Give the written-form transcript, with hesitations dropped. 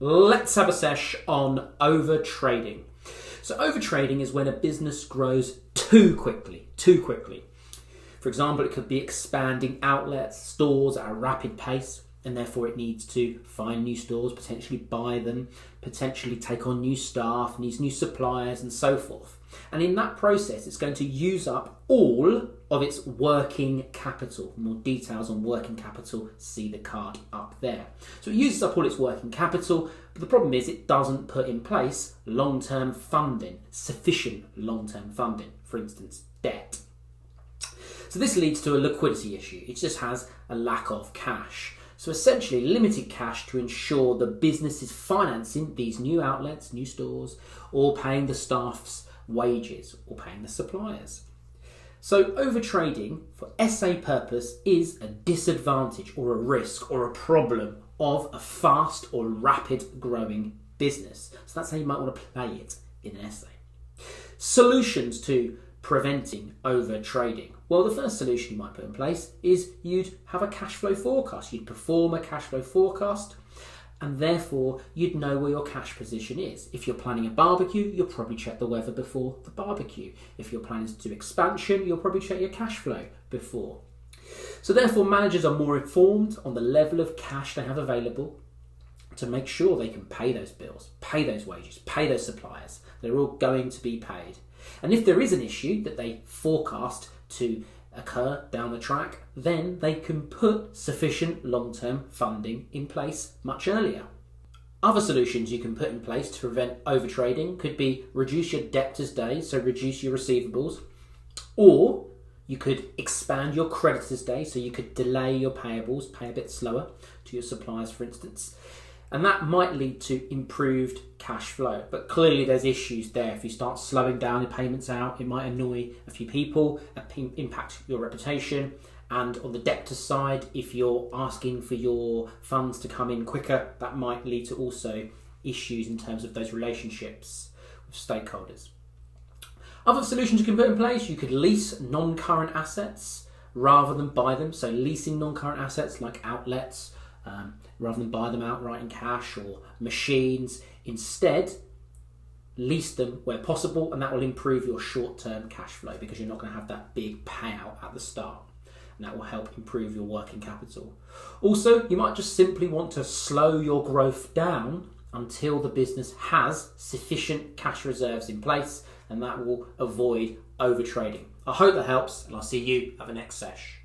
Let's have a sesh on overtrading. So overtrading is when a business grows too quickly. For example, it could be expanding outlets, stores at a rapid pace, and therefore it needs to find new stores, potentially buy them, potentially take on new staff, needs new suppliers, and so forth. And in that process, it's going to use up all of its working capital. For more details on working capital, see the card up there. So it uses up all its working capital, but the problem is it doesn't put in place long-term funding, sufficient long-term funding, for instance, debt. So this leads to a liquidity issue. It just has a lack of cash. So essentially limited cash to ensure the business is financing these new outlets, new stores, or paying the staff's wages, or paying the suppliers. So overtrading for SA purpose is a disadvantage or a risk or a problem of a fast or rapid growing business. So that's how you might want to play it in an essay. Solutions to preventing overtrading. Well, the first solution you might put in place is you'd have a cash flow forecast. You'd perform a cash flow forecast, and therefore you'd know where your cash position is. If you're planning a barbecue, you'll probably check the weather before the barbecue. If you're planning to do expansion, you'll probably check your cash flow before. So therefore managers are more informed on the level of cash they have available to make sure they can pay those bills, pay those wages, pay those suppliers. They're all going to be paid. And if there is an issue that they forecast to occur down the track, then they can put sufficient long-term funding in place much earlier. Other solutions you can put in place to prevent overtrading could be reduce your debtors days, so reduce your receivables, or you could expand your creditors days, so you could delay your payables, pay a bit slower to your suppliers, for instance. And that might lead to improved cash flow. But clearly there's issues there. If you start slowing down your payments out, it might annoy a few people, impact your reputation. And on the debtor side, if you're asking for your funds to come in quicker, that might lead to also issues in terms of those relationships with stakeholders. Other solutions you can put in place, you could lease non-current assets rather than buy them. So leasing non-current assets like outlets, rather than buy them outright in cash, or machines. Instead, lease them where possible, and that will improve your short-term cash flow because you're not going to have that big payout at the start, and that will help improve your working capital. Also, you might just simply want to slow your growth down until the business has sufficient cash reserves in place, and that will avoid overtrading. I hope that helps, and I'll see you at the next sesh.